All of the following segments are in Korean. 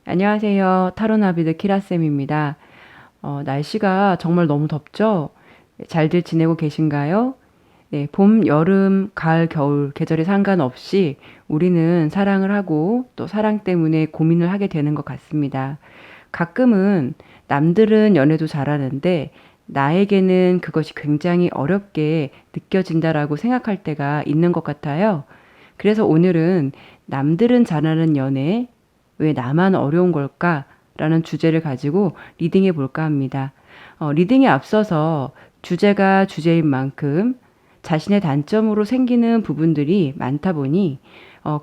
안녕하세요. 타로나비드 키라쌤입니다. 날씨가 정말 너무 덥죠? 잘들 지내고 계신가요? 네, 봄, 여름, 가을, 겨울, 계절에 상관없이 우리는 사랑을 하고 또 사랑 때문에 고민을 하게 되는 것 같습니다. 가끔은 남들은 연애도 잘하는데 나에게는 그것이 굉장히 어렵게 느껴진다라고 생각할 때가 있는 것 같아요. 그래서 오늘은 남들은 잘하는 연애, 왜 나만 어려운 걸까? 라는 주제를 가지고 리딩해 볼까 합니다. 리딩에 앞서서 주제가 주제인 만큼 자신의 단점으로 생기는 부분들이 많다 보니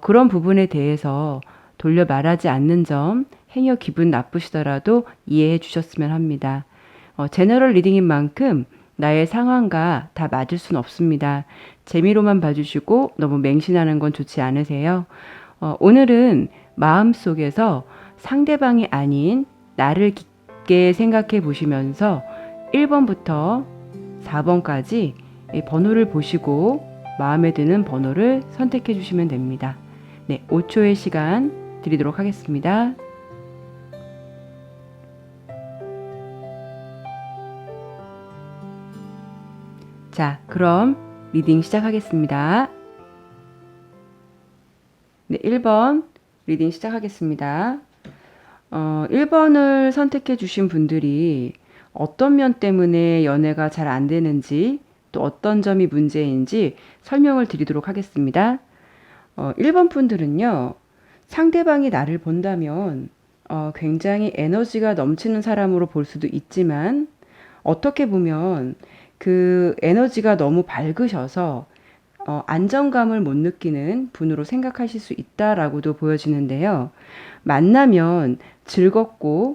그런 부분에 대해서 돌려 말하지 않는 점 행여 기분 나쁘시더라도 이해해 주셨으면 합니다. 제너럴 리딩인 만큼 나의 상황과 다 맞을 순 없습니다. 재미로만 봐주시고 너무 맹신하는 건 좋지 않으세요? 오늘은 마음속에서 상대방이 아닌 나를 깊게 생각해 보시면서 1번부터 4번까지 번호를 보시고 마음에 드는 번호를 선택해 주시면 됩니다. 네, 5초의 시간 드리도록 하겠습니다. 자, 그럼 리딩 시작하겠습니다. 네, 1번 리딩 시작하겠습니다. 1번을 선택해 주신 분들이 어떤 면 때문에 연애가 잘 안 되는지 또 어떤 점이 문제인지 설명을 드리도록 하겠습니다. 1번 분들은요, 상대방이 나를 본다면 굉장히 에너지가 넘치는 사람으로 볼 수도 있지만 어떻게 보면 그 에너지가 너무 밝으셔서 안정감을 못 느끼는 분으로 생각하실 수 있다라고도 보여지는데요. 만나면 즐겁고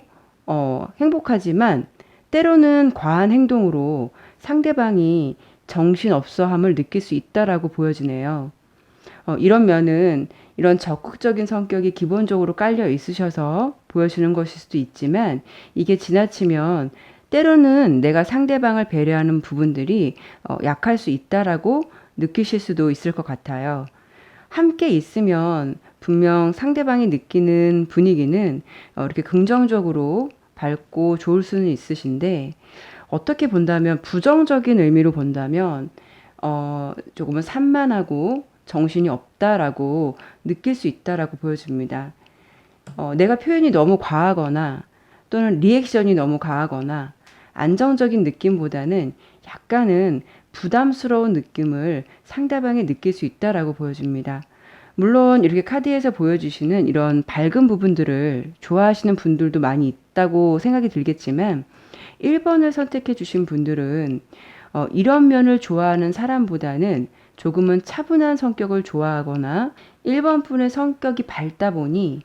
행복하지만 때로는 과한 행동으로 상대방이 정신없어함을 느낄 수 있다라고 보여지네요. 이런 면은 이런 적극적인 성격이 기본적으로 깔려 있으셔서 보여지는 것일 수도 있지만 이게 지나치면 때로는 내가 상대방을 배려하는 부분들이 약할 수 있다라고 느끼실 수도 있을 것 같아요. 함께 있으면 분명 상대방이 느끼는 분위기는 이렇게 긍정적으로 밝고 좋을 수는 있으신데 어떻게 본다면 부정적인 의미로 본다면 조금은 산만하고 정신이 없다라고 느낄 수 있다라고 보여집니다. 내가 표현이 너무 과하거나 또는 리액션이 너무 과하거나 안정적인 느낌보다는 약간은 부담스러운 느낌을 상대방이 느낄 수 있다라고 보여집니다. 물론 이렇게 카드에서 보여주시는 이런 밝은 부분들을 좋아하시는 분들도 많이 있다고 생각이 들겠지만 1번을 선택해 주신 분들은 이런 면을 좋아하는 사람보다는 조금은 차분한 성격을 좋아하거나 1번 분의 성격이 밝다 보니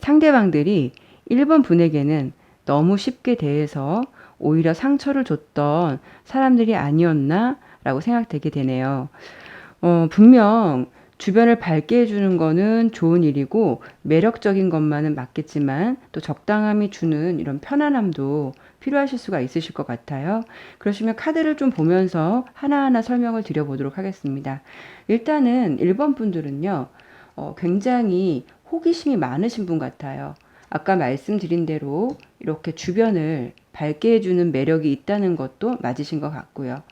상대방들이 1번 분에게는 너무 쉽게 대해서 오히려 상처를 줬던 사람들이 아니었나 라고 생각되게 되네요. 분명 주변을 밝게 해주는 거는 좋은 일이고 매력적인 것만은 맞겠지만 또 적당함이 주는 이런 편안함도 필요하실 수가 있으실 것 같아요. 그러시면 카드를 좀 보면서 하나하나 설명을 드려보도록 하겠습니다. 일단은 1번 분들은요, 굉장히 호기심이 많으신 분 같아요. 아까 말씀드린 대로 이렇게 주변을 밝게 해주는 매력이 있다는 것도 맞으신 것 같고요.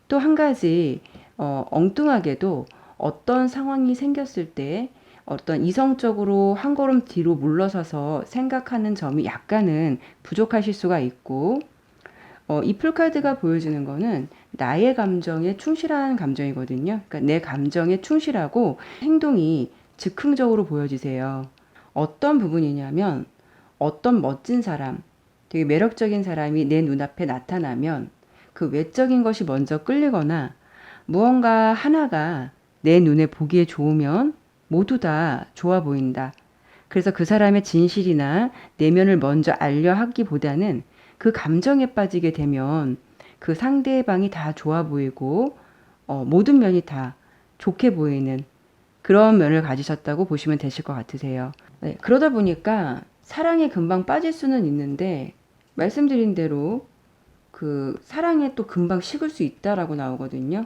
또 한 가지 엉뚱하게도 어떤 상황이 생겼을 때 어떤 이성적으로 한 걸음 뒤로 물러서서 생각하는 점이 약간은 부족하실 수가 있고 이 풀카드가 보여주는 거는 나의 감정에 충실한 감정이거든요. 그러니까 내 감정에 충실하고 행동이 즉흥적으로 보여지세요. 어떤 부분이냐면 어떤 멋진 사람, 되게 매력적인 사람이 내 눈앞에 나타나면 그 외적인 것이 먼저 끌리거나 무언가 하나가 내 눈에 보기에 좋으면 모두 다 좋아 보인다. 그래서 그 사람의 진실이나 내면을 먼저 알려 하기보다는 그 감정에 빠지게 되면 그 상대방이 다 좋아 보이고 모든 면이 다 좋게 보이는 그런 면을 가지셨다고 보시면 되실 것 같으세요. 네, 그러다 보니까 사랑에 금방 빠질 수는 있는데 말씀드린 대로 그 사랑에 또 금방 식을 수 있다라고 나오거든요.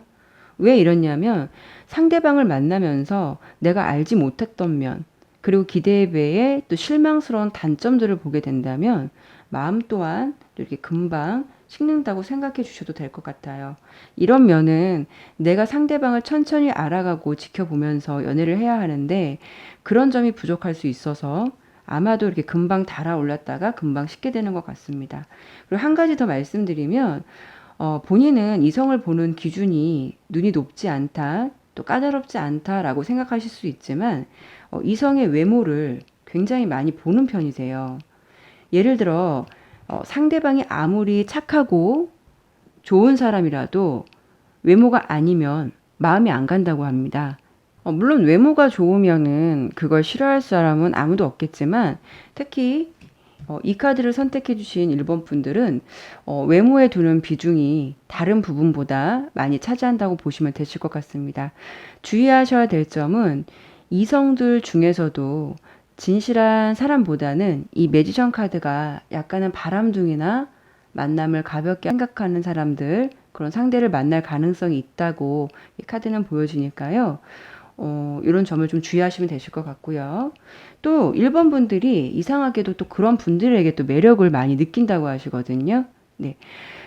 왜 이러냐면 상대방을 만나면서 내가 알지 못했던 면, 그리고 기대에 비해 또 실망스러운 단점들을 보게 된다면 마음 또한 또 이렇게 금방 식는다고 생각해 주셔도 될 것 같아요. 이런 면은 내가 상대방을 천천히 알아가고 지켜보면서 연애를 해야 하는데 그런 점이 부족할 수 있어서 아마도 이렇게 금방 달아올랐다가 금방 식게 되는 것 같습니다. 그리고 한 가지 더 말씀드리면 본인은 이성을 보는 기준이 눈이 높지 않다, 또 까다롭지 않다라고 생각하실 수 있지만 이성의 외모를 굉장히 많이 보는 편이세요. 예를 들어 상대방이 아무리 착하고 좋은 사람이라도 외모가 아니면 마음이 안 간다고 합니다. 물론 외모가 좋으면은 그걸 싫어할 사람은 아무도 없겠지만 특히 이 카드를 선택해 주신 1번 분들은 외모에 두는 비중이 다른 부분보다 많이 차지한다고 보시면 되실 것 같습니다. 주의하셔야 될 점은 이성들 중에서도 진실한 사람보다는 이 매지션 카드가 약간은 바람둥이나 만남을 가볍게 생각하는 사람들, 그런 상대를 만날 가능성이 있다고 이 카드는 보여주니까요. 이런 점을 좀 주의하시면 되실 것 같고요. 또 1번 분들이 이상하게도 또 그런 분들에게 또 매력을 많이 느낀다고 하시거든요. 네.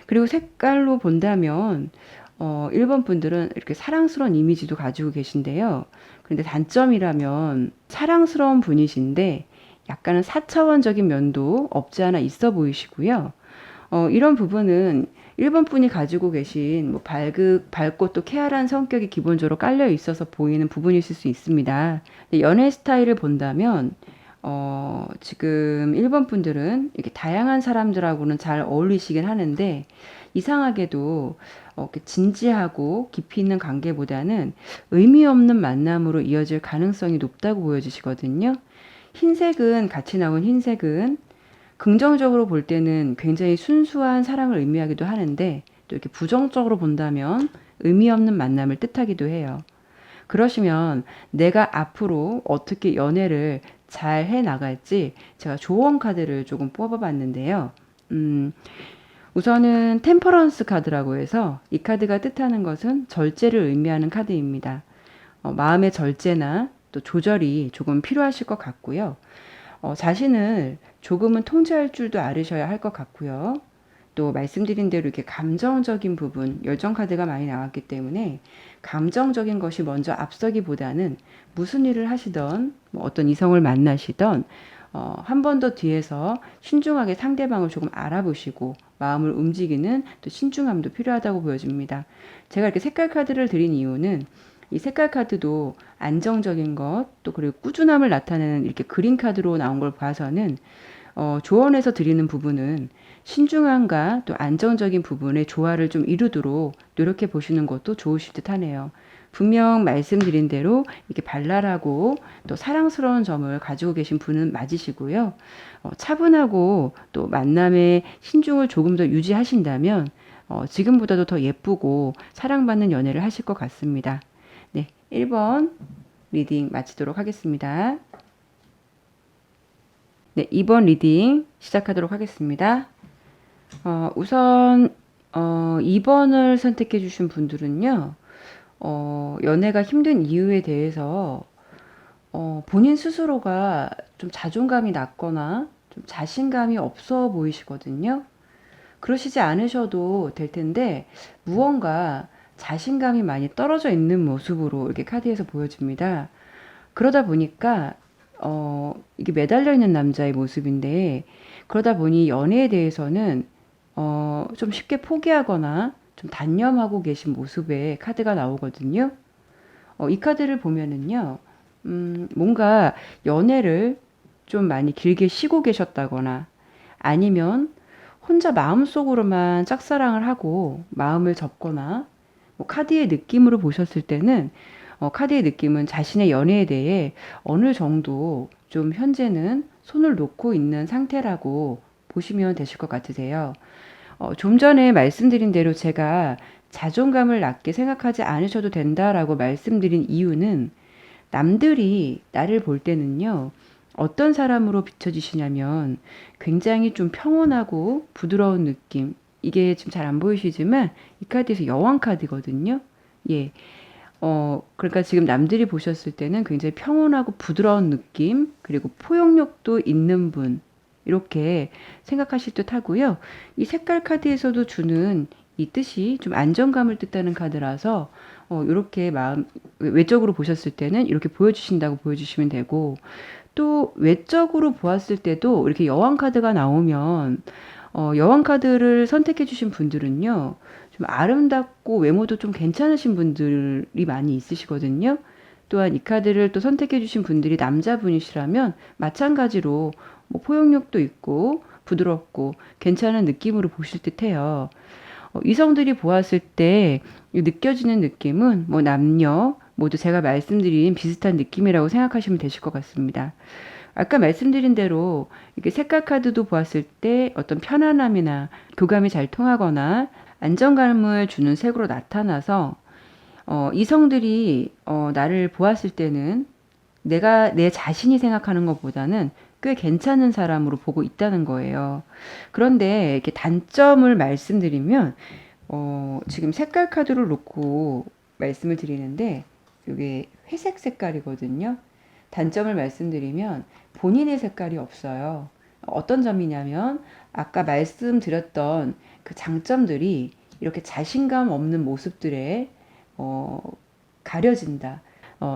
그리고 색깔로 본다면 1번 분들은 이렇게 사랑스러운 이미지도 가지고 계신데요. 그런데 단점이라면 사랑스러운 분이신데 약간은 사차원적인 면도 없지 않아 있어 보이시고요. 이런 부분은 1번 분이 가지고 계신 뭐 밝고 또 쾌활한 성격이 기본적으로 깔려 있어서 보이는 부분이실 수 있습니다. 연애 스타일을 본다면 지금 1번 분들은 이렇게 다양한 사람들하고는 잘 어울리시긴 하는데 이상하게도 이렇게 진지하고 깊이 있는 관계보다는 의미 없는 만남으로 이어질 가능성이 높다고 보여지시거든요. 흰색은 같이 나온 흰색은 긍정적으로 볼 때는 굉장히 순수한 사랑을 의미하기도 하는데 또 이렇게 부정적으로 본다면 의미 없는 만남을 뜻하기도 해요. 그러시면 내가 앞으로 어떻게 연애를 잘 해 나갈지 제가 조언 카드를 조금 뽑아 봤는데요. 우선은 템퍼런스 카드라고 해서 이 카드가 뜻하는 것은 절제를 의미하는 카드입니다. 마음의 절제나 또 조절이 조금 필요하실 것 같고요. 자신을 조금은 통제할 줄도 알으셔야 할 것 같고요. 또 말씀드린 대로 이렇게 감정적인 부분, 열정 카드가 많이 나왔기 때문에 감정적인 것이 먼저 앞서기보다는 무슨 일을 하시던 뭐 어떤 이성을 만나시던 한 번 더 뒤에서 신중하게 상대방을 조금 알아보시고 마음을 움직이는 또 신중함도 필요하다고 보여집니다. 제가 이렇게 색깔 카드를 드린 이유는 이 색깔 카드도 안정적인 것, 또 그리고 꾸준함을 나타내는 이렇게 그린 카드로 나온 걸 봐서는 조언에서 드리는 부분은 신중함과 또 안정적인 부분의 조화를 좀 이루도록 노력해 보시는 것도 좋으실 듯 하네요. 분명 말씀드린 대로 이렇게 발랄하고 또 사랑스러운 점을 가지고 계신 분은 맞으시고요. 차분하고 또 만남의 신중을 조금 더 유지하신다면 지금보다도 더 예쁘고 사랑받는 연애를 하실 것 같습니다. 네, 1번 리딩 마치도록 하겠습니다. 네, 2번 리딩 시작하도록 하겠습니다. 우선 2번을 선택해 주신 분들은요. 연애가 힘든 이유에 대해서 본인 스스로가 좀 자존감이 낮거나 좀 자신감이 없어 보이시거든요. 그러시지 않으셔도 될 텐데 무언가 자신감이 많이 떨어져 있는 모습으로 이렇게 카드에서 보여집니다. 그러다 보니까 이게 매달려 있는 남자의 모습인데 그러다 보니 연애에 대해서는 좀 쉽게 포기하거나 좀 단념하고 계신 모습의 카드가 나오거든요. 이 카드를 보면은요, 뭔가 연애를 좀 많이 길게 쉬고 계셨다거나 아니면 혼자 마음속으로만 짝사랑을 하고 마음을 접거나 뭐 카드의 느낌으로 보셨을 때는 카드의 느낌은 자신의 연애에 대해 어느 정도 좀 현재는 손을 놓고 있는 상태라고 보시면 되실 것 같으세요. 좀 전에 말씀드린 대로 제가 자존감을 낮게 생각하지 않으셔도 된다라고 말씀드린 이유는 남들이 나를 볼 때는요, 어떤 사람으로 비춰지시냐면 굉장히 좀 평온하고 부드러운 느낌. 이게 지금 잘 안 보이시지만 이 카드에서 여왕 카드거든요. 예. 그러니까 지금 남들이 보셨을 때는 굉장히 평온하고 부드러운 느낌, 그리고 포용력도 있는 분, 이렇게 생각하실 듯 하고요. 이 색깔 카드에서도 주는 이 뜻이 좀 안정감을 뜻하는 카드라서, 이렇게 외적으로 보셨을 때는 이렇게 보여주신다고 보여주시면 되고, 또 외적으로 보았을 때도 이렇게 여왕 카드가 나오면, 여왕 카드를 선택해 주신 분들은요, 좀 아름답고 외모도 좀 괜찮으신 분들이 많이 있으시거든요. 또한 이 카드를 또 선택해 주신 분들이 남자분이시라면 마찬가지로 뭐 포용력도 있고 부드럽고 괜찮은 느낌으로 보실 듯해요. 이성들이 보았을 때 느껴지는 느낌은 뭐 남녀 모두 제가 말씀드린 비슷한 느낌이라고 생각하시면 되실 것 같습니다. 아까 말씀드린 대로 이렇게 색깔 카드도 보았을 때 어떤 편안함이나 교감이 잘 통하거나 안정감을 주는 색으로 나타나서 이성들이 나를 보았을 때는 내가 내 자신이 생각하는 것보다는 꽤 괜찮은 사람으로 보고 있다는 거예요. 그런데 이렇게 단점을 말씀드리면 지금 색깔 카드를 놓고 말씀을 드리는데 이게 회색 색깔이거든요. 단점을 말씀드리면 본인의 색깔이 없어요. 어떤 점이냐면 아까 말씀드렸던 그 장점들이 이렇게 자신감 없는 모습들에 어, 가려진다.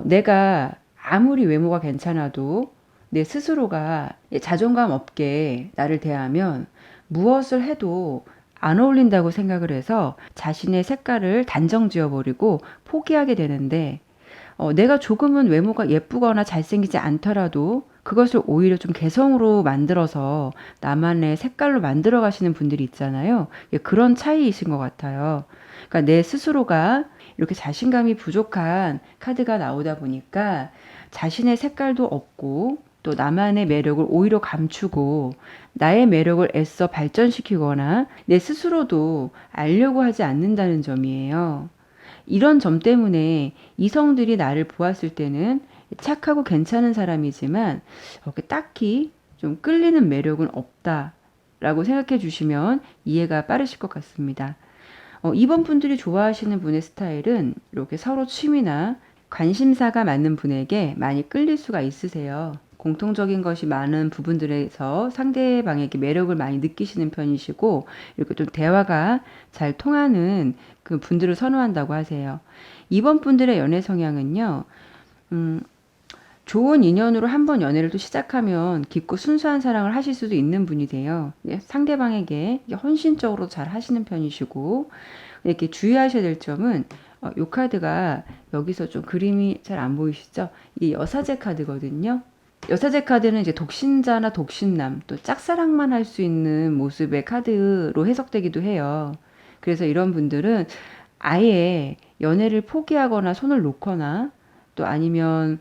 내가 아무리 외모가 괜찮아도 내 스스로가 자존감 없게 나를 대하면 무엇을 해도 안 어울린다고 생각을 해서 자신의 색깔을 단정 지어버리고 포기하게 되는데 내가 조금은 외모가 예쁘거나 잘생기지 않더라도 그것을 오히려 좀 개성으로 만들어서 나만의 색깔로 만들어 가시는 분들이 있잖아요. 예, 그런 차이이신 것 같아요. 그러니까 내 스스로가 이렇게 자신감이 부족한 카드가 나오다 보니까 자신의 색깔도 없고 또 나만의 매력을 오히려 감추고 나의 매력을 애써 발전시키거나 내 스스로도 알려고 하지 않는다는 점이에요. 이런 점 때문에 이성들이 나를 보았을 때는 착하고 괜찮은 사람이지만 이렇게 딱히 좀 끌리는 매력은 없다라고 생각해 주시면 이해가 빠르실 것 같습니다. 이번 분들이 좋아하시는 분의 스타일은 이렇게 서로 취미나 관심사가 맞는 분에게 많이 끌릴 수가 있으세요. 공통적인 것이 많은 부분들에서 상대방에게 매력을 많이 느끼시는 편이시고, 이렇게 좀 대화가 잘 통하는 그 분들을 선호한다고 하세요. 이번 분들의 연애 성향은요, 음, 좋은 인연으로 한번 연애를 또 시작하면 깊고 순수한 사랑을 하실 수도 있는 분이세요. 상대방에게 헌신적으로 잘 하시는 편이시고, 이렇게 주의하셔야 될 점은 이 카드가 여기서 좀 그림이 잘 안 보이시죠? 이게 여사제 카드거든요. 여사제 카드는 이제 독신자나 독신남, 또 짝사랑만 할 수 있는 모습의 카드로 해석되기도 해요. 그래서 이런 분들은 아예 연애를 포기하거나 손을 놓거나 또 아니면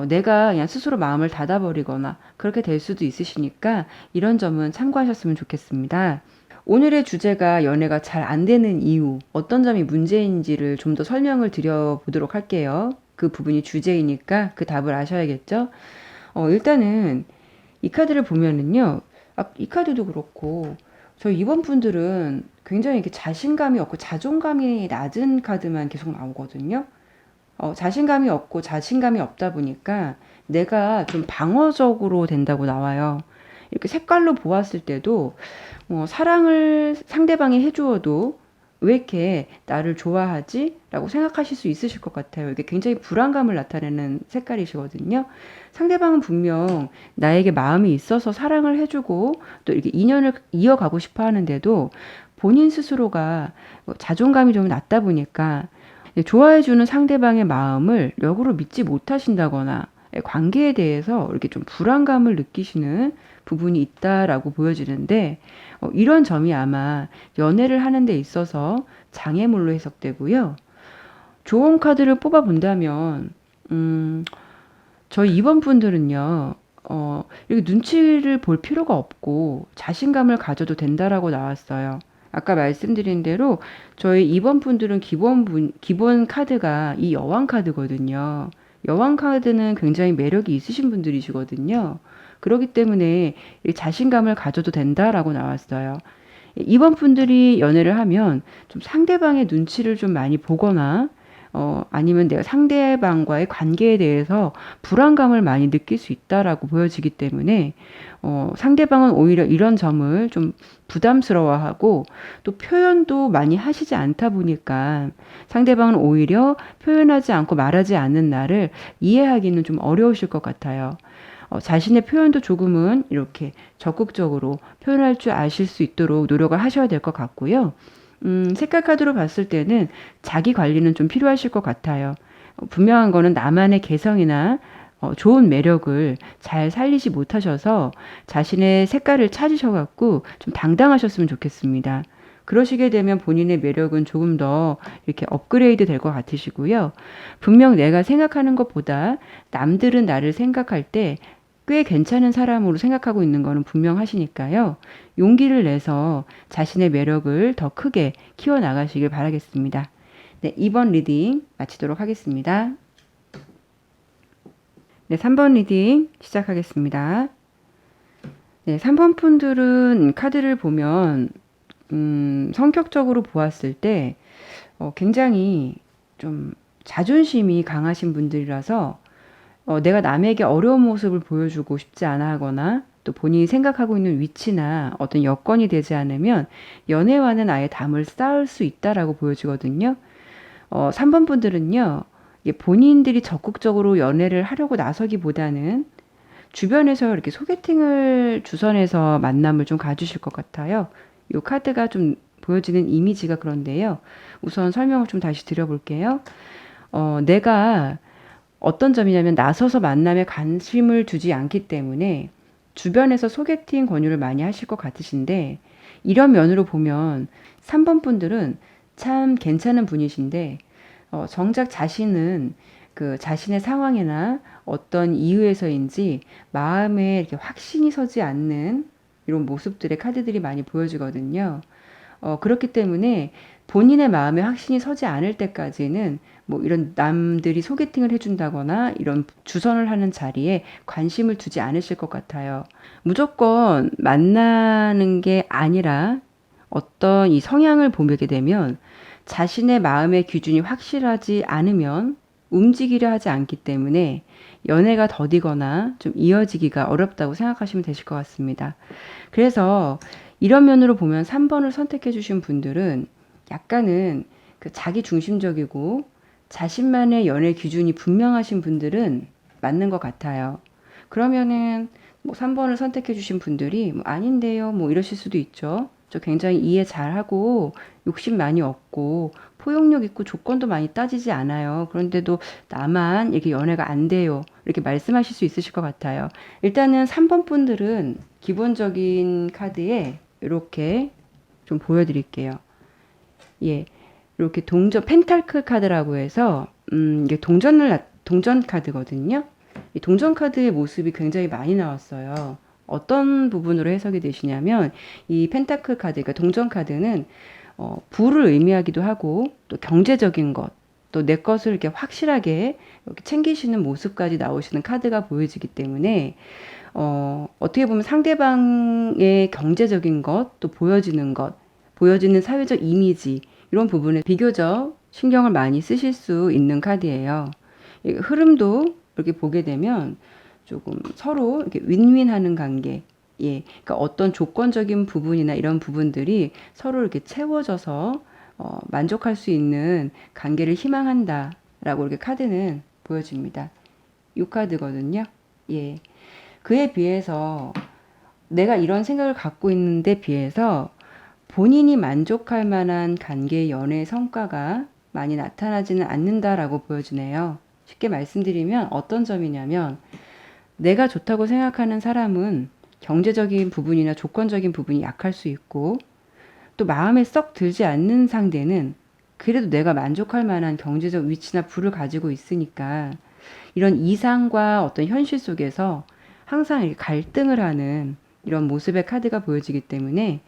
내가 그냥 스스로 마음을 닫아버리거나 그렇게 될 수도 있으시니까 이런 점은 참고하셨으면 좋겠습니다. 오늘의 주제가 연애가 잘 안 되는 이유, 어떤 점이 문제인지를 좀 더 설명을 드려보도록 할게요. 그 부분이 주제이니까 그 답을 아셔야겠죠? 일단은 이 카드를 보면은요, 이 카드도 그렇고, 저희 이번 분들은 굉장히 이렇게 자신감이 없고 자존감이 낮은 카드만 계속 나오거든요. 자신감이 없고 자신감이 없다 보니까 내가 좀 방어적으로 된다고 나와요. 이렇게 색깔로 보았을 때도 사랑을 상대방이 해주어도 왜 이렇게 나를 좋아하지? 라고 생각하실 수 있으실 것 같아요. 이게 굉장히 불안감을 나타내는 색깔이시거든요. 상대방은 분명 나에게 마음이 있어서 사랑을 해주고 또 이렇게 인연을 이어가고 싶어 하는데도 본인 스스로가 자존감이 좀 낮다 보니까 좋아해주는 상대방의 마음을 역으로 믿지 못하신다거나 관계에 대해서 이렇게 좀 불안감을 느끼시는 부분이 있다라고 보여지는데 이런 점이 아마 연애를 하는 데 있어서 장애물로 해석되고요. 좋은 카드를 뽑아 본다면 저희 이번 분들은요. 이렇게 눈치를 볼 필요가 없고 자신감을 가져도 된다라고 나왔어요. 아까 말씀드린 대로 저희 이번 분들은 기본 카드가 이 여왕 카드거든요. 여왕 카드는 굉장히 매력이 있으신 분들이시거든요. 그렇기 때문에 이 자신감을 가져도 된다라고 나왔어요. 이번 분들이 연애를 하면 좀 상대방의 눈치를 좀 많이 보거나 아니면 내가 상대방과의 관계에 대해서 불안감을 많이 느낄 수 있다라고 보여지기 때문에 상대방은 오히려 이런 점을 좀 부담스러워하고 또 표현도 많이 하시지 않다 보니까 상대방은 오히려 표현하지 않고 말하지 않는 나를 이해하기는 좀 어려우실 것 같아요. 자신의 표현도 조금은 이렇게 적극적으로 표현할 줄 아실 수 있도록 노력을 하셔야 될 것 같고요. 색깔 카드로 봤을 때는 자기 관리는 좀 필요하실 것 같아요. 분명한 거는 나만의 개성이나 좋은 매력을 잘 살리지 못하셔서 자신의 색깔을 찾으셔갖고 좀 당당하셨으면 좋겠습니다. 그러시게 되면 본인의 매력은 조금 더 이렇게 업그레이드 될 것 같으시고요. 분명 내가 생각하는 것보다 남들은 나를 생각할 때 꽤 괜찮은 사람으로 생각하고 있는 거는 분명하시니까요. 용기를 내서 자신의 매력을 더 크게 키워나가시길 바라겠습니다. 네, 2번 리딩 마치도록 하겠습니다. 네, 3번 리딩 시작하겠습니다. 네, 3번 분들은 카드를 보면 성격적으로 보았을 때 굉장히 좀 자존심이 강하신 분들이라서 내가 남에게 어려운 모습을 보여주고 싶지 않아 하거나 또 본인이 생각하고 있는 위치나 어떤 여건이 되지 않으면 연애와는 아예 담을 쌓을 수 있다라고 보여지거든요. 3번 분들은요, 이게 본인들이 적극적으로 연애를 하려고 나서기보다는 주변에서 이렇게 소개팅을 주선해서 만남을 좀 가주실 것 같아요. 이 카드가 좀 보여지는 이미지가 그런데요. 우선 설명을 좀 다시 드려볼게요. 내가 어떤 점이냐면 나서서 만남에 관심을 두지 않기 때문에 주변에서 소개팅 권유를 많이 하실 것 같으신데 이런 면으로 보면 3번 분들은 참 괜찮은 분이신데 정작 자신은 그 자신의 상황이나 어떤 이유에서인지 마음에 이렇게 확신이 서지 않는 이런 모습들의 카드들이 많이 보여지거든요. 그렇기 때문에 본인의 마음에 확신이 서지 않을 때까지는 뭐 이런 남들이 소개팅을 해준다거나 이런 주선을 하는 자리에 관심을 두지 않으실 것 같아요. 무조건 만나는 게 아니라 어떤 이 성향을 보게 되면 자신의 마음의 기준이 확실하지 않으면 움직이려 하지 않기 때문에 연애가 더디거나 좀 이어지기가 어렵다고 생각하시면 되실 것 같습니다. 그래서 이런 면으로 보면 3번을 선택해 주신 분들은 약간은 그 자기 중심적이고 자신만의 연애 기준이 분명하신 분들은 맞는 것 같아요. 그러면은 뭐 3번을 선택해 주신 분들이 뭐 아닌데요 뭐 이러실 수도 있죠. 저 굉장히 이해 잘하고 욕심 많이 없고 포용력 있고 조건도 많이 따지지 않아요. 그런데도 나만 이렇게 연애가 안 돼요. 이렇게 말씀하실 수 있으실 것 같아요. 일단은 3번 분들은 기본적인 카드에 이렇게 좀 보여드릴게요. 예. 이렇게 동전, 펜타클 카드라고 해서, 이게 동전 카드거든요. 이 동전 카드의 모습이 굉장히 많이 나왔어요. 어떤 부분으로 해석이 되시냐면, 이 펜타클 카드, 그러니까 동전 카드는, 부를 의미하기도 하고, 또 경제적인 것, 또 내 것을 이렇게 확실하게 이렇게 챙기시는 모습까지 나오시는 카드가 보여지기 때문에, 어떻게 보면 상대방의 경제적인 것, 또 보여지는 것, 보여지는 사회적 이미지, 이런 부분에 비교적 신경을 많이 쓰실 수 있는 카드예요. 흐름도 이렇게 보게 되면 조금 서로 이렇게 윈윈하는 관계, 예, 그러니까 어떤 조건적인 부분이나 이런 부분들이 서로 이렇게 채워져서 만족할 수 있는 관계를 희망한다라고 이렇게 카드는 보여집니다. 이 카드거든요. 예. 그에 비해서 내가 이런 생각을 갖고 있는데 비해서 본인이 만족할 만한 관계 연애 성과가 많이 나타나지는 않는다라고 보여주네요. 쉽게 말씀드리면 어떤 점이냐면 내가 좋다고 생각하는 사람은 경제적인 부분이나 조건적인 부분이 약할 수 있고 또 마음에 썩 들지 않는 상대는 그래도 내가 만족할 만한 경제적 위치나 부를 가지고 있으니까 이런 이상과 어떤 현실 속에서 항상 이렇게 갈등을 하는 이런 모습의 카드가 보여지기 때문에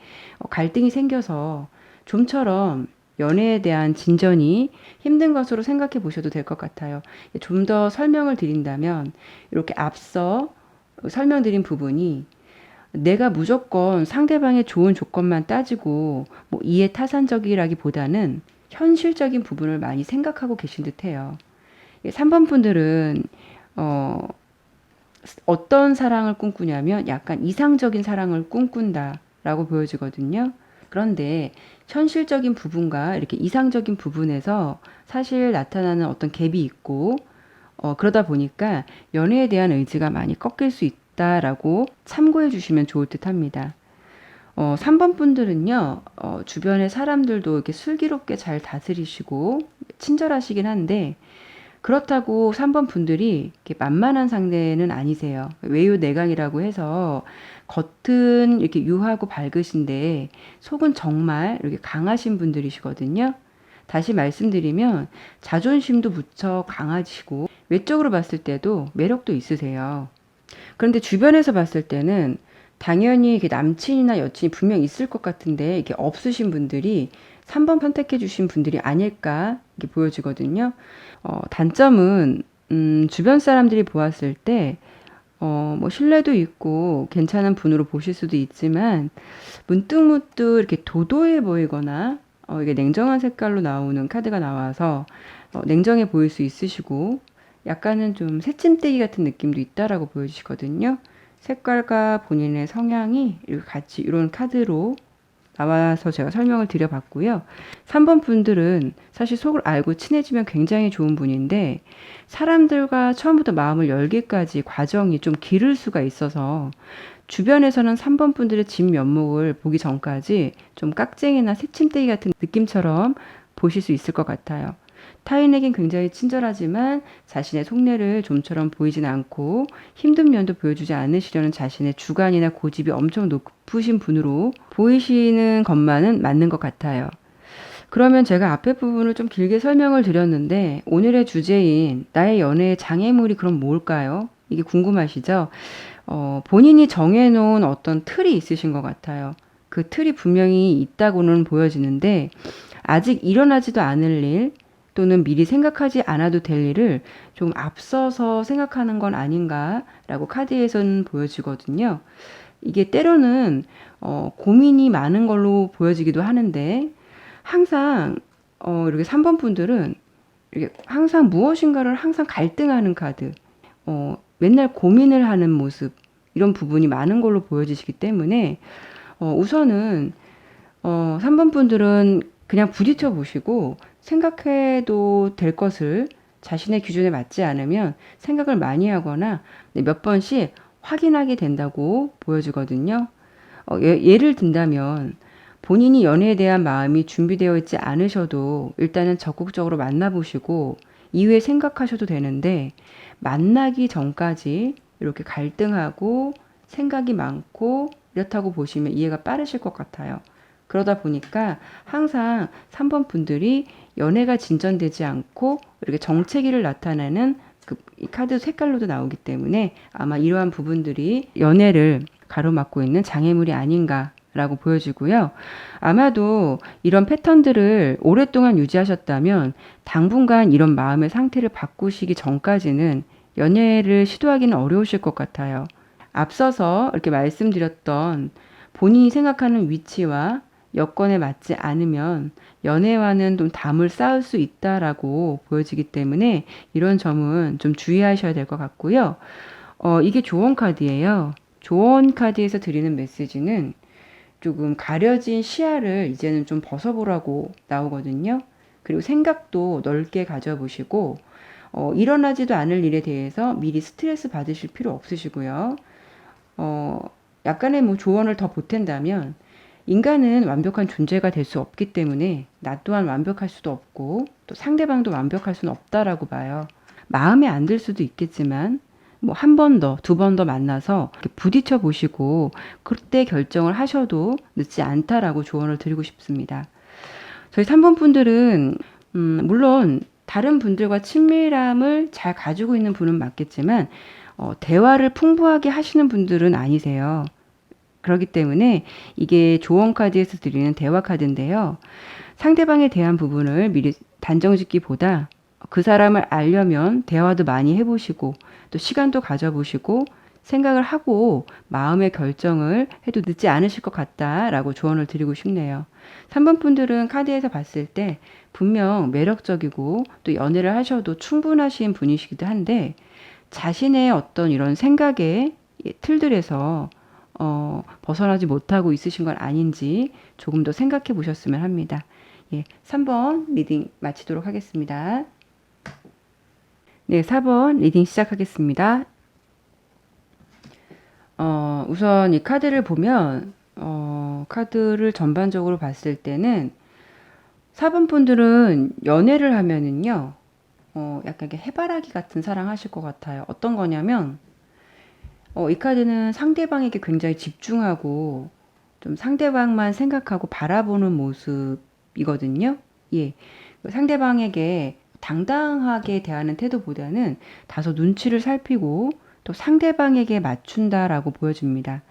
갈등이 생겨서 좀처럼 연애에 대한 진전이 힘든 것으로 생각해 보셔도 될 것 같아요. 좀 더 설명을 드린다면 이렇게 앞서 설명드린 부분이 내가 무조건 상대방의 좋은 조건만 따지고 뭐 이해 타산적이라기보다는 현실적인 부분을 많이 생각하고 계신 듯해요. 3번 분들은 어떤 사랑을 꿈꾸냐면 약간 이상적인 사랑을 꿈꾼다라고 보여지거든요. 그런데 현실적인 부분과 이렇게 이상적인 부분에서 사실 나타나는 어떤 갭이 있고, 그러다 보니까 연애에 대한 의지가 많이 꺾일 수 있다라고 참고해 주시면 좋을 듯 합니다. 3번 분들은요, 주변의 사람들도 이렇게 슬기롭게 잘 다스리시고 친절하시긴 한데, 그렇다고 3번 분들이 이렇게 만만한 상대는 아니세요. 외유내강이라고 해서 겉은 이렇게 유하고 밝으신데 속은 정말 이렇게 강하신 분들이시거든요. 다시 말씀드리면 자존심도 무척 강하시고 외적으로 봤을 때도 매력도 있으세요. 그런데 주변에서 봤을 때는 당연히 이게 남친이나 여친이 분명 있을 것 같은데 이게 없으신 분들이 3번 선택해 주신 분들이 아닐까 이렇게 보여지거든요. 단점은 주변 사람들이 보았을 때 뭐 신뢰도 있고 괜찮은 분으로 보실 수도 있지만 문득문득 이렇게 도도해 보이거나 이게 냉정한 색깔로 나오는 카드가 나와서 냉정해 보일 수 있으시고 약간은 좀 새침대기 같은 느낌도 있다라고 보여주시거든요. 색깔과 본인의 성향이 이렇게 같이 이런 카드로 나와서 제가 설명을 드려봤고요. 3번 분들은 사실 속을 알고 친해지면 굉장히 좋은 분인데 사람들과 처음부터 마음을 열기까지 과정이 좀 길을 수가 있어서 주변에서는 3번 분들의 진면목을 보기 전까지 좀 깍쟁이나 새침대기 같은 느낌처럼 보실 수 있을 것 같아요. 타인에겐 굉장히 친절하지만 자신의 속내를 좀처럼 보이진 않고 힘든 면도 보여주지 않으시려는 자신의 주관이나 고집이 엄청 높으신 분으로 보이시는 것만은 맞는 것 같아요. 그러면 제가 앞에 부분을 좀 길게 설명을 드렸는데 오늘의 주제인 나의 연애의 장애물이 그럼 뭘까요? 이게 궁금하시죠? 본인이 정해놓은 어떤 틀이 있으신 것 같아요. 그 틀이 분명히 있다고는 보여지는데 아직 일어나지도 않을 일 또는 미리 생각하지 않아도 될 일을 좀 앞서서 생각하는 건 아닌가라고 카드에서는 보여지거든요. 이게 때로는 고민이 많은 걸로 보여지기도 하는데 항상 이렇게 3번 분들은 이렇게 항상 무엇인가를 항상 갈등하는 카드, 맨날 고민을 하는 모습 이런 부분이 많은 걸로 보여지시기 때문에 우선은 3번 분들은 그냥 부딪혀 보시고 생각해도 될 것을 자신의 기준에 맞지 않으면 생각을 많이 하거나 몇 번씩 확인하게 된다고 보여지거든요. 예를 든다면 본인이 연애에 대한 마음이 준비되어 있지 않으셔도 일단은 적극적으로 만나보시고 이후에 생각하셔도 되는데 만나기 전까지 이렇게 갈등하고 생각이 많고 이렇다고 보시면 이해가 빠르실 것 같아요. 그러다 보니까 항상 3번 분들이 연애가 진전되지 않고 이렇게 정체기를 나타내는 이 카드 색깔로도 나오기 때문에 아마 이러한 부분들이 연애를 가로막고 있는 장애물이 아닌가라고 보여지고요. 아마도 이런 패턴들을 오랫동안 유지하셨다면 당분간 이런 마음의 상태를 바꾸시기 전까지는 연애를 시도하기는 어려우실 것 같아요. 앞서서 이렇게 말씀드렸던 본인이 생각하는 위치와 여건에 맞지 않으면 연애와는 좀 담을 쌓을 수 있다라고 보여지기 때문에 이런 점은 좀 주의하셔야 될 것 같고요. 이게 조언 카드예요. 조언 카드에서 드리는 메시지는 조금 가려진 시야를 이제는 좀 벗어보라고 나오거든요. 그리고 생각도 넓게 가져보시고 일어나지도 않을 일에 대해서 미리 스트레스 받으실 필요 없으시고요. 약간의 뭐 조언을 더 보탠다면 인간은 완벽한 존재가 될 수 없기 때문에 나 또한 완벽할 수도 없고 또 상대방도 완벽할 수는 없다라고 봐요. 마음에 안 들 수도 있겠지만 뭐 한 번 더, 두 번 더 만나서 부딪혀 보시고 그때 결정을 하셔도 늦지 않다라고 조언을 드리고 싶습니다. 저희 3번 분들은 물론 다른 분들과 친밀함을 잘 가지고 있는 분은 맞겠지만 대화를 풍부하게 하시는 분들은 아니세요. 그렇기 때문에 이게 조언 카드에서 드리는 대화 카드인데요. 상대방에 대한 부분을 미리 단정 짓기보다 그 사람을 알려면 대화도 많이 해보시고 또 시간도 가져보시고 생각을 하고 마음의 결정을 해도 늦지 않으실 것 같다라고 조언을 드리고 싶네요. 3번 분들은 카드에서 봤을 때 분명 매력적이고 또 연애를 하셔도 충분하신 분이시기도 한데 자신의 어떤 이런 생각의 틀들에서 벗어나지 못하고 있으신 건 아닌지 조금 더 생각해 보셨으면 합니다. 예, 3번 리딩 마치도록 하겠습니다. 네, 4번 리딩 시작하겠습니다. 우선 이 카드를 보면 카드를 전반적으로 봤을 때는 4번 분들은 연애를 하면은요, 약간 이렇게 해바라기 같은 사랑 하실 것 같아요. 어떤 거냐면, 이 카드는 상대방에게 굉장히 집중하고, 좀 상대방만 생각하고 바라보는 모습이거든요. 예. 상대방에게 당당하게 대하는 태도보다는 다소 눈치를 살피고 또 상대방에게 맞춘다라고 보여집니다.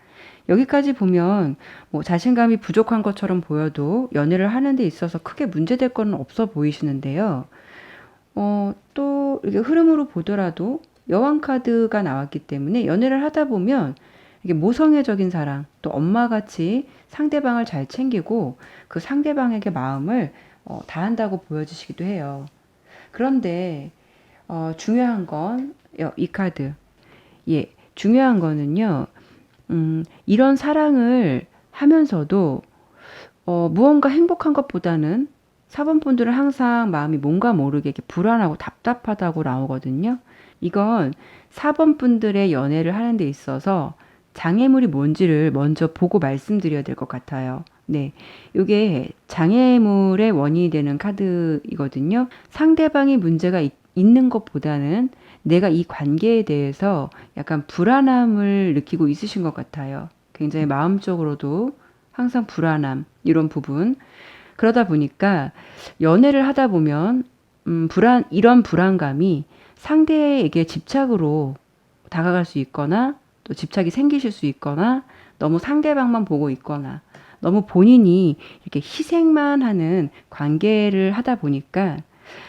여기까지 보면 뭐 자신감이 부족한 것처럼 보여도 연애를 하는 데 있어서 크게 문제될 건 없어 보이시는데요. 또 이렇게 흐름으로 보더라도 여왕 카드가 나왔기 때문에 연애를 하다 보면 이게 모성애적인 사랑, 또 엄마같이 상대방을 잘 챙기고 그 상대방에게 마음을 다한다고 보여지시기도 해요. 그런데 중요한 건 이 카드. 예, 중요한 거는요. 이런 사랑을 하면서도 무언가 행복한 것보다는 4번 분들은 항상 마음이 뭔가 모르게 이렇게 불안하고 답답하다고 나오거든요. 이건 4번 분들의 연애를 하는 데 있어서 장애물이 뭔지를 먼저 보고 말씀드려야 될 것 같아요. 네. 이게 장애물의 원인이 되는 카드이거든요. 상대방이 문제가 있는 것보다는 내가 이 관계에 대해서 약간 불안함을 느끼고 있으신 것 같아요. 굉장히 마음적으로도 항상 불안함, 이런 부분. 그러다 보니까 연애를 하다 보면, 이런 불안감이 상대에게 집착으로 다가갈 수 있거나 또 집착이 생기실 수 있거나 너무 상대방만 보고 있거나 너무 본인이 이렇게 희생만 하는 관계를 하다 보니까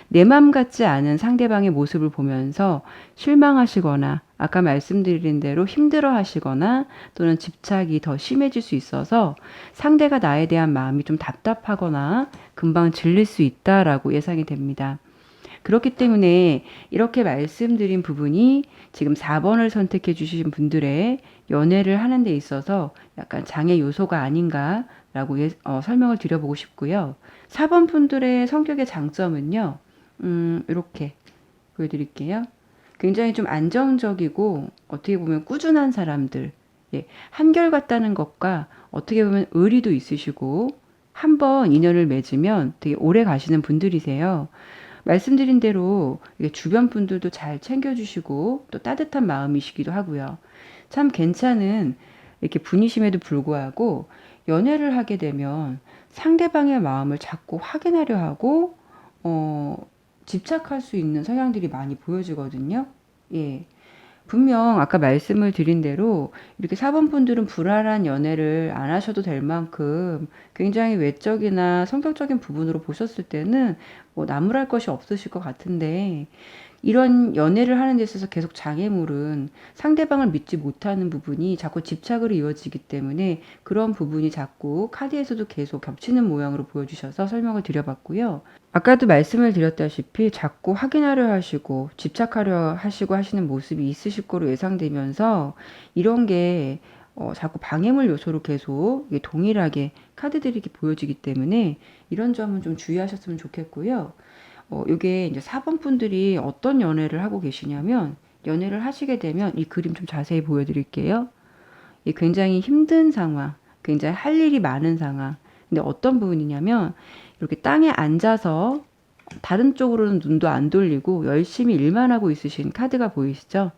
내 맘 같지 않은 상대방의 모습을 보면서 실망하시거나 아까 말씀드린 대로 힘들어 하시거나 또는 집착이 더 심해질 수 있어서 상대가 나에 대한 마음이 좀 답답하거나 금방 질릴 수 있다라고 예상이 됩니다. 그렇기 때문에 이렇게 말씀드린 부분이 지금 4번을 선택해 주신 분들의 연애를 하는 데 있어서 약간 장애 요소가 아닌가라고 설명을 드려보고 싶고요. 4번 분들의 성격의 장점은요. 이렇게 보여드릴게요. 굉장히 좀 안정적이고 어떻게 보면 꾸준한 사람들. 예, 한결같다는 것과 어떻게 보면 의리도 있으시고 한번 인연을 맺으면 되게 오래 가시는 분들이세요. 말씀드린 대로 주변 분들도 잘 챙겨주시고 또 따뜻한 마음이시기도 하고요. 참 괜찮은 이렇게 분이심에도 불구하고 연애를 하게 되면 상대방의 마음을 자꾸 확인하려 하고 집착할 수 있는 성향들이 많이 보여지거든요. 예. 분명 아까 말씀을 드린 대로 이렇게 4번 분들은 불안한 연애를 안 하셔도 될 만큼 굉장히 외적이나 성격적인 부분으로 보셨을 때는 뭐 나무랄 것이 없으실 것 같은데 이런 연애를 하는 데 있어서 계속 장애물은 상대방을 믿지 못하는 부분이 자꾸 집착으로 이어지기 때문에 그런 부분이 자꾸 카드에서도 계속 겹치는 모양으로 보여주셔서 설명을 드려봤고요. 아까도 말씀을 드렸다시피 자꾸 확인하려 하시고 집착하려 하시고 하시는 모습이 있으실 거로 예상되면서 이런 게 자꾸 방해물 요소로 계속 동일하게 카드들이 이렇게 보여지기 때문에 이런 점은 좀 주의하셨으면 좋겠고요. 요게 이제 4번 분들이 어떤 연애를 하고 계시냐면 연애를 하시게 되면 이 그림 좀 자세히 보여드릴게요. 이 굉장히 힘든 상황, 굉장히 할 일이 많은 상황. 근데 어떤 부분이냐면 이렇게 땅에 앉아서 다른 쪽으로는 눈도 안 돌리고 열심히 일만 하고 있으신 카드가 보이시죠?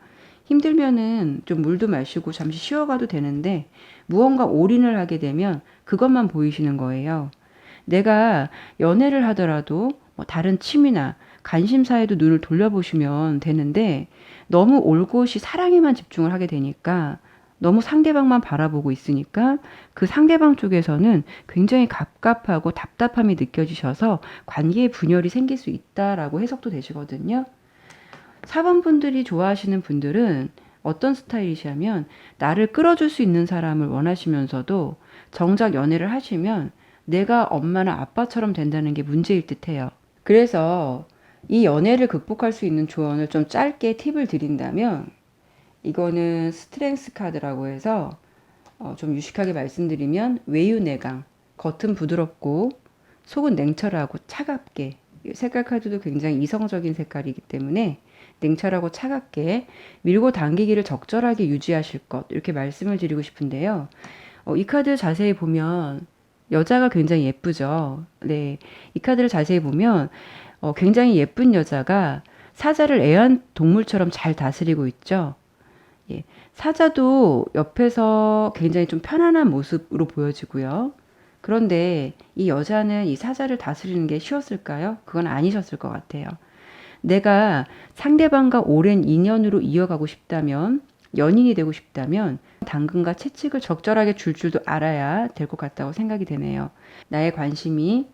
힘들면은 좀 물도 마시고 잠시 쉬어가도 되는데 무언가 올인을 하게 되면 그것만 보이시는 거예요. 내가 연애를 하더라도 뭐 다른 취미나 관심사에도 눈을 돌려보시면 되는데 너무 올곧이 사랑에만 집중을 하게 되니까 너무 상대방만 바라보고 있으니까 그 상대방 쪽에서는 굉장히 갑갑하고 답답함이 느껴지셔서 관계에 분열이 생길 수 있다라고 해석도 되시거든요. 4번 분들이 좋아하시는 분들은 어떤 스타일이시냐면 나를 끌어줄 수 있는 사람을 원하시면서도 정작 연애를 하시면 내가 엄마나 아빠처럼 된다는 게 문제일 듯해요. 그래서 이 연애를 극복할 수 있는 조언을 좀 짧게 팁을 드린다면, 이거는 스트렝스 카드라고 해서 좀 유식하게 말씀드리면 외유내강, 겉은 부드럽고 속은 냉철하고 차갑게, 색깔 카드도 굉장히 이성적인 색깔이기 때문에 냉철하고 차갑게 밀고 당기기를 적절하게 유지하실 것, 이렇게 말씀을 드리고 싶은데요. 이 카드 자세히 보면 여자가 굉장히 예쁘죠. 네, 이 카드를 자세히 보면 굉장히 예쁜 여자가 사자를 애완동물처럼 잘 다스리고 있죠. 예, 사자도 옆에서 굉장히 좀 편안한 모습으로 보여지고요. 그런데 이 여자는 이 사자를 다스리는 게 쉬웠을까요? 그건 아니셨을 것 같아요. 내가 상대방과 오랜 인연으로 이어가고 싶다면, 연인이 되고 싶다면, 당근과 채찍을 적절하게 줄 줄도 알아야 될 것 같다고 생각이 되네요. 나의 관심이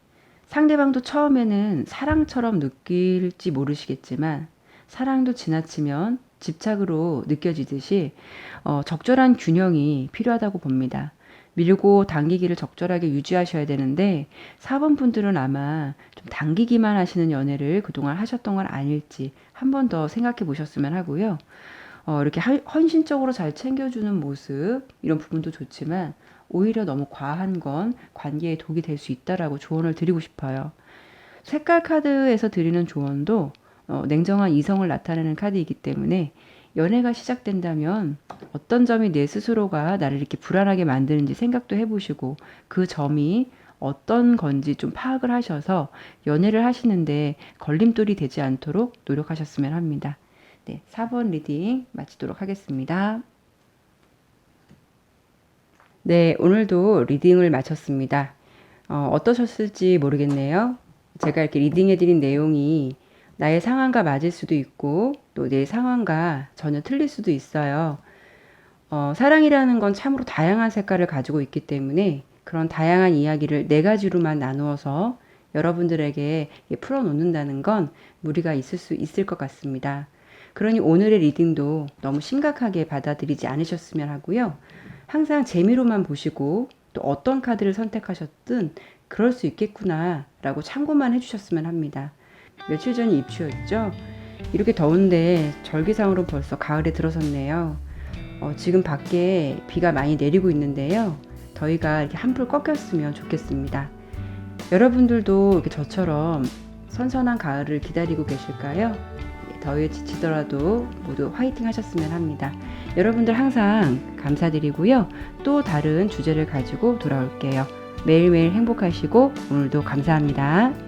상대방도 처음에는 사랑처럼 느낄지 모르시겠지만, 사랑도 지나치면 집착으로 느껴지듯이 적절한 균형이 필요하다고 봅니다. 밀고 당기기를 적절하게 유지하셔야 되는데 4번 분들은 아마 좀 당기기만 하시는 연애를 그동안 하셨던 건 아닐지 한 번 더 생각해 보셨으면 하고요. 이렇게 헌신적으로 잘 챙겨주는 모습, 이런 부분도 좋지만 오히려 너무 과한 건 관계에 독이 될 수 있다라고 조언을 드리고 싶어요. 색깔 카드에서 드리는 조언도 냉정한 이성을 나타내는 카드이기 때문에 연애가 시작된다면 어떤 점이 내 스스로가 나를 이렇게 불안하게 만드는지 생각도 해보시고, 그 점이 어떤 건지 좀 파악을 하셔서 연애를 하시는데 걸림돌이 되지 않도록 노력하셨으면 합니다. 네, 4번 리딩 마치도록 하겠습니다. 네, 오늘도 리딩을 마쳤습니다. 어떠셨을지 모르겠네요. 제가 이렇게 리딩해드린 내용이 나의 상황과 맞을 수도 있고 또 내 상황과 전혀 틀릴 수도 있어요. 사랑이라는 건 참으로 다양한 색깔을 가지고 있기 때문에 그런 다양한 이야기를 네 가지로만 나누어서 여러분들에게 풀어놓는다는 건 무리가 있을 수 있을 것 같습니다. 그러니 오늘의 리딩도 너무 심각하게 받아들이지 않으셨으면 하고요. 항상 재미로만 보시고 또 어떤 카드를 선택하셨든 그럴 수 있겠구나 라고 참고만 해주셨으면 합니다. 며칠 전이 입추였죠. 이렇게 더운데 절기상으로 벌써 가을에 들어섰네요. 지금 밖에 비가 많이 내리고 있는데요. 더위가 이렇게 한풀 꺾였으면 좋겠습니다. 여러분들도 이렇게 저처럼 선선한 가을을 기다리고 계실까요? 더위에 지치더라도 모두 화이팅 하셨으면 합니다. 여러분들 항상 감사드리고요. 또 다른 주제를 가지고 돌아올게요. 매일매일 행복하시고 오늘도 감사합니다.